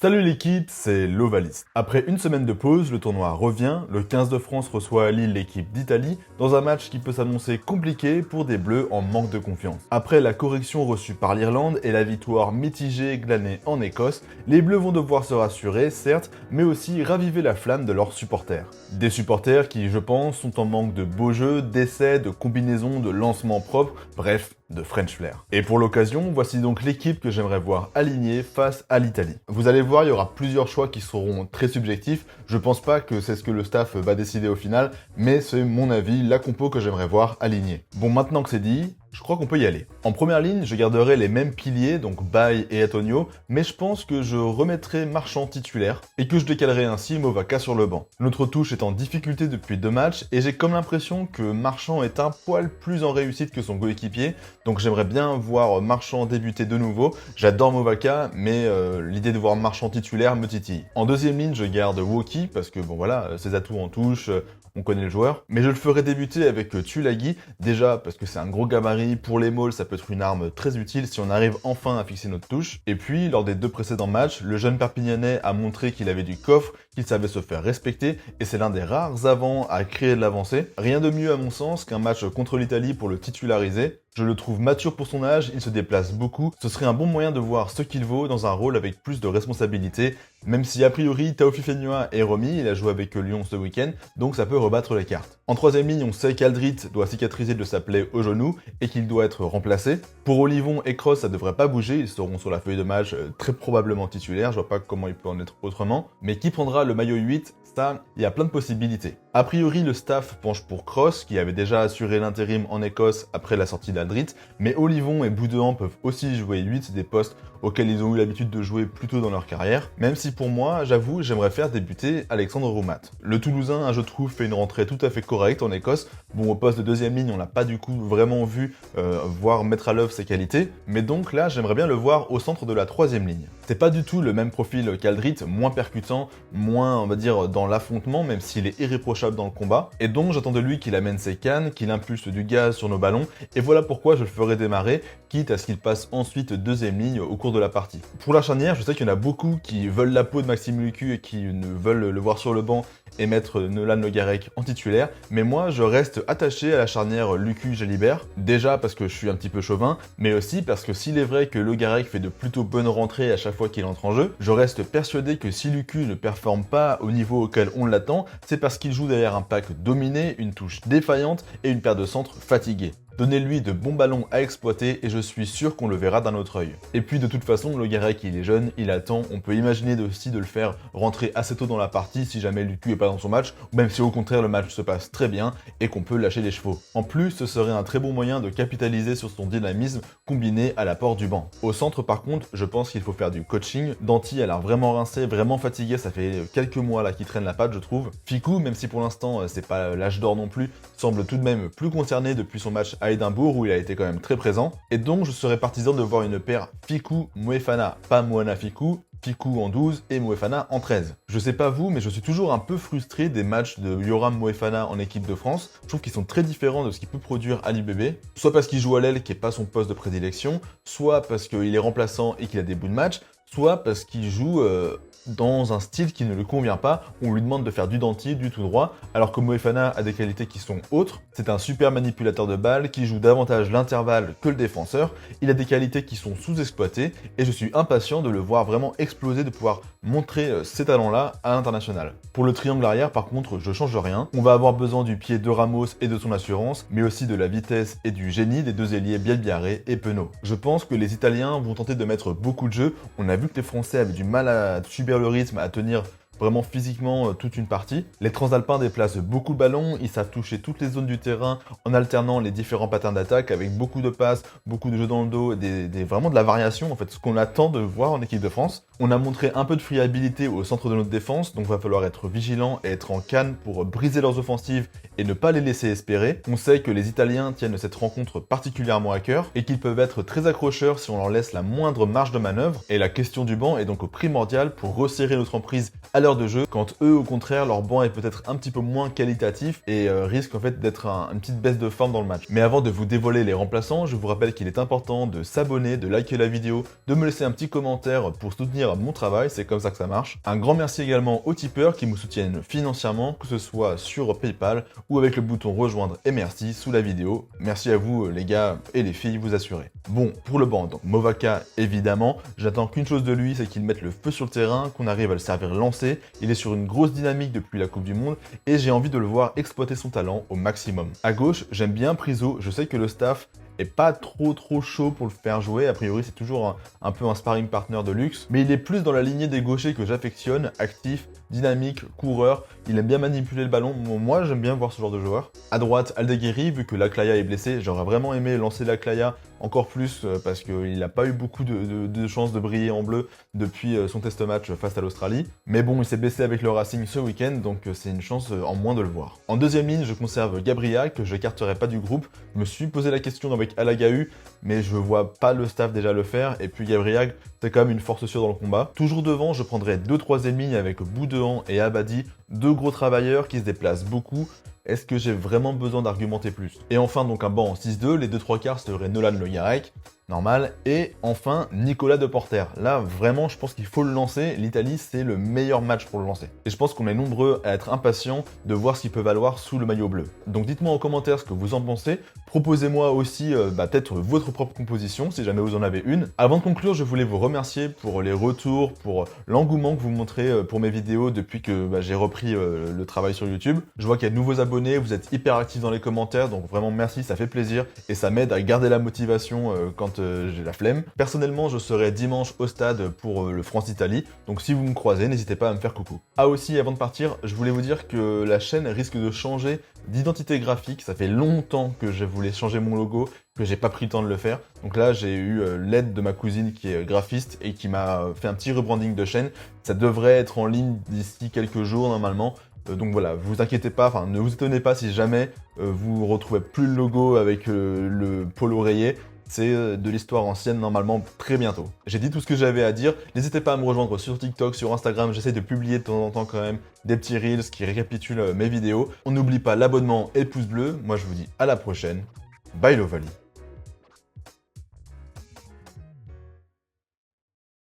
Salut l'équipe, c'est l'Ovaliste. Après une semaine de pause, le tournoi revient, le 15 de France reçoit à Lille l'équipe d'Italie dans un match qui peut s'annoncer compliqué pour des Bleus en manque de confiance. Après la correction reçue par l'Irlande et la victoire mitigée glanée en Écosse, les Bleus vont devoir se rassurer, certes, mais aussi raviver la flamme de leurs supporters. Des supporters qui, je pense, sont en manque de beaux jeux, d'essais, de combinaisons, de lancements propres, bref, de French Flair. Et pour l'occasion, voici donc l'équipe que j'aimerais voir alignée face à l'Italie. Vous allez voir, il y aura plusieurs choix qui seront très subjectifs. Je pense pas que c'est ce que le staff va décider au final, mais c'est mon avis, la compo que j'aimerais voir alignée. Bon, maintenant que c'est dit, je crois qu'on peut y aller. En première ligne, je garderai les mêmes piliers, donc Baye et Antonio, mais je pense que je remettrai Marchand titulaire et que je décalerai ainsi Movaka sur le banc. Notre touche est en difficulté depuis 2 matchs et j'ai comme l'impression que Marchand est un poil plus en réussite que son coéquipier, donc j'aimerais bien voir Marchand débuter de nouveau. J'adore Movaka, mais l'idée de voir Marchand titulaire me titille. En deuxième ligne, je garde Woki parce que bon voilà, ses atouts en touche, on connaît le joueur, mais je le ferai débuter avec Tulagi, déjà parce que c'est un gros gabarit, pour les mauls ça peut être une arme très utile si on arrive enfin à fixer notre touche, et puis lors des 2 précédents matchs, le jeune Perpignanais a montré qu'il avait du coffre, qu'il savait se faire respecter, et c'est l'un des rares avants à créer de l'avancée. Rien de mieux à mon sens qu'un match contre l'Italie pour le titulariser. Je le trouve mature pour son âge, il se déplace beaucoup, ce serait un bon moyen de voir ce qu'il vaut dans un rôle avec plus de responsabilité, même si a priori Taofi Fenua est remis, il a joué avec Lyon ce week-end, donc ça peut rebattre les cartes. En troisième ligne, on sait qu'Aldrit doit cicatriser de sa plaie au genou et qu'il doit être remplacé. Pour Olivon et Kroos, ça devrait pas bouger, ils seront sur la feuille de match très probablement titulaires, je vois pas comment il peut en être autrement, mais qui prendra le maillot 8 ? Ça, il y a plein de possibilités. A priori, le staff penche pour Kroos, qui avait déjà assuré l'intérim en Écosse après la sortie d'Aldrit, mais Olivon et Boudouan peuvent aussi jouer 8, des postes auxquels ils ont eu l'habitude de jouer plus tôt dans leur carrière, même si pour moi, j'avoue, j'aimerais faire débuter Alexandre Roumat. Le Toulousain, je trouve, fait une rentrée tout à fait correcte en Écosse. Bon, au poste de deuxième ligne, on l'a pas du coup vraiment vu voir mettre à l'œuvre ses qualités, mais donc là, j'aimerais bien le voir au centre de la troisième ligne. C'est pas du tout le même profil qu'Aldrit, moins percutant, moins, on va dire, dans l'affrontement, même s'il est irréprochable dans le combat, et donc j'attends de lui qu'il amène ses cannes, qu'il impulse du gaz sur nos ballons, et voilà pourquoi je le ferai démarrer, quitte à ce qu'il passe ensuite deuxième ligne au cours de la partie. Pour la charnière, je sais qu'il y en a beaucoup qui veulent la peau de Maxime Lucu et qui ne veulent le voir sur le banc et mettre Nolan Le Garec en titulaire, mais moi je reste attaché à la charnière Lucu-Jalibert, déjà parce que je suis un petit peu chauvin, mais aussi parce que s'il est vrai que Le Garec fait de plutôt bonnes rentrées à chaque fois qu'il entre en jeu, je reste persuadé que si Lucu ne performe pas au niveau auquel on l'attend, c'est parce qu'il joue derrière un pack dominé, une touche défaillante et une paire de centres fatigués. Donnez-lui de bons ballons à exploiter et je suis sûr qu'on le verra d'un autre œil. Et puis de toute façon, Le Garec il est jeune, il attend, on peut imaginer aussi de le faire rentrer assez tôt dans la partie si jamais Lucu est pas dans son match, ou même si au contraire le match se passe très bien et qu'on peut lâcher les chevaux. En plus, ce serait un très bon moyen de capitaliser sur son dynamisme combiné à l'apport du banc. Au centre par contre, je pense qu'il faut faire du coaching. Danti a l'air vraiment rincé, vraiment fatigué, ça fait quelques mois là qu'il traîne la patte je trouve. Ficou, même si pour l'instant c'est pas l'âge d'or non plus, semble tout de même plus concerné depuis son match à Édimbourg où il a été quand même très présent, et donc je serais partisan de voir une paire Ficou-Moefana, pas Moana-Ficou, Ficou en 12 et Moefana en 13. Je sais pas vous, mais je suis toujours un peu frustré des matchs de Yoram Moefana en équipe de France. Je trouve qu'ils sont très différents de ce qu'il peut produire Ali Bébé, soit parce qu'il joue à l'aile qui est pas son poste de prédilection, soit parce qu'il est remplaçant et qu'il a des bouts de match, soit parce qu'il joue dans un style qui ne lui convient pas, on lui demande de faire du dentier, du tout droit, alors que Moefana a des qualités qui sont autres. C'est un super manipulateur de balles qui joue davantage l'intervalle que le défenseur, il a des qualités qui sont sous-exploitées, et je suis impatient de le voir vraiment exploser, de pouvoir montrer ces talents-là à l'international. Pour le triangle arrière, par contre, je change rien. On va avoir besoin du pied de Ramos et de son assurance, mais aussi de la vitesse et du génie des 2 ailiers Bielbiaré et Penaud. Je pense que les Italiens vont tenter de mettre beaucoup de jeux. On a vu que les Français avaient du mal à subir le rythme, à tenir vraiment physiquement toute une partie. Les Transalpins déplacent beaucoup le ballon, ils savent toucher toutes les zones du terrain en alternant les différents patterns d'attaque avec beaucoup de passes, beaucoup de jeux dans le dos, vraiment de la variation en fait, ce qu'on attend de voir en équipe de France. On a montré un peu de friabilité au centre de notre défense, donc va falloir être vigilant et être en canne pour briser leurs offensives et ne pas les laisser espérer. On sait que les Italiens tiennent cette rencontre particulièrement à cœur et qu'ils peuvent être très accrocheurs si on leur laisse la moindre marge de manœuvre, et la question du banc est donc primordiale pour resserrer notre emprise à leur heures de jeu, quand eux au contraire leur banc est peut-être un petit peu moins qualitatif et risque en fait d'être une petite baisse de forme dans le match. Mais avant de vous dévoiler les remplaçants, je vous rappelle qu'il est important de s'abonner, de liker la vidéo, de me laisser un petit commentaire pour soutenir mon travail, c'est comme ça que ça marche. Un grand merci également aux tipeurs qui me soutiennent financièrement, que ce soit sur PayPal ou avec le bouton rejoindre et merci sous la vidéo. Merci à vous les gars et les filles, vous assurez. Bon, pour le banc, donc Movaka évidemment, j'attends qu'une chose de lui, c'est qu'il mette le feu sur le terrain, qu'on arrive à le servir lancé. Il est sur une grosse dynamique depuis la Coupe du Monde et j'ai envie de le voir exploiter son talent au maximum. À gauche, j'aime bien Priso, je sais que le staff est pas trop chaud pour le faire jouer, a priori c'est toujours un peu un sparring partner de luxe, mais il est plus dans la lignée des gauchers que j'affectionne, actif, dynamique, coureur, il aime bien manipuler le ballon, moi j'aime bien voir ce genre de joueur. À droite, Aldeguerri, vu que Laclaya est blessé, j'aurais vraiment aimé lancer Laclaya encore plus parce qu'il n'a pas eu beaucoup de chances de briller en bleu depuis son test match face à l'Australie. Mais bon, il s'est blessé avec le Racing ce week-end, donc c'est une chance en moins de le voir. En deuxième ligne, je conserve Gabriel, que je n'écarterai pas du groupe. Je me suis posé la question avec Alagahu, mais je vois pas le staff déjà le faire. Et puis Gabriel, c'est quand même une force sûre dans le combat. Toujours devant, je prendrai 2 troisième lignes avec Boudouan et Abadi, 2 gros travailleurs qui se déplacent beaucoup. Est-ce que j'ai vraiment besoin d'argumenter plus? Et enfin, donc un banc en 6-2, les 2 3/4 seraient Nolan Le Garec, normal, et enfin Nicolas Deporter. Là, vraiment, je pense qu'il faut le lancer. L'Italie, c'est le meilleur match pour le lancer. Et je pense qu'on est nombreux à être impatients de voir ce qu'il peut valoir sous le maillot bleu. Donc dites-moi en commentaire ce que vous en pensez. Proposez-moi aussi peut-être votre propre composition, si jamais vous en avez une. Avant de conclure, je voulais vous remercier pour les retours, pour l'engouement que vous montrez pour mes vidéos depuis que j'ai repris le travail sur YouTube. Je vois qu'il y a de nouveaux abonnés, vous êtes hyper actifs dans les commentaires, donc vraiment merci, ça fait plaisir et ça m'aide à garder la motivation quand j'ai la flemme. Personnellement, je serai dimanche au stade pour le France-Italie, donc si vous me croisez, n'hésitez pas à me faire coucou. Ah aussi, avant de partir, je voulais vous dire que la chaîne risque de changer d'identité graphique. Ça fait longtemps que je voulais changer mon logo, que j'ai pas pris le temps de le faire. Donc là, j'ai eu l'aide de ma cousine qui est graphiste et qui m'a fait un petit rebranding de chaîne. Ça devrait être en ligne d'ici quelques jours normalement. Donc voilà, vous inquiétez pas, enfin ne vous étonnez pas si jamais vous retrouvez plus le logo avec le polo rayé. C'est de l'histoire ancienne normalement très bientôt. J'ai dit tout ce que j'avais à dire. N'hésitez pas à me rejoindre sur TikTok, sur Instagram. J'essaie de publier de temps en temps quand même des petits reels qui récapitulent mes vidéos. On n'oublie pas l'abonnement et le pouce bleu. Moi je vous dis à la prochaine. Bye Lovali.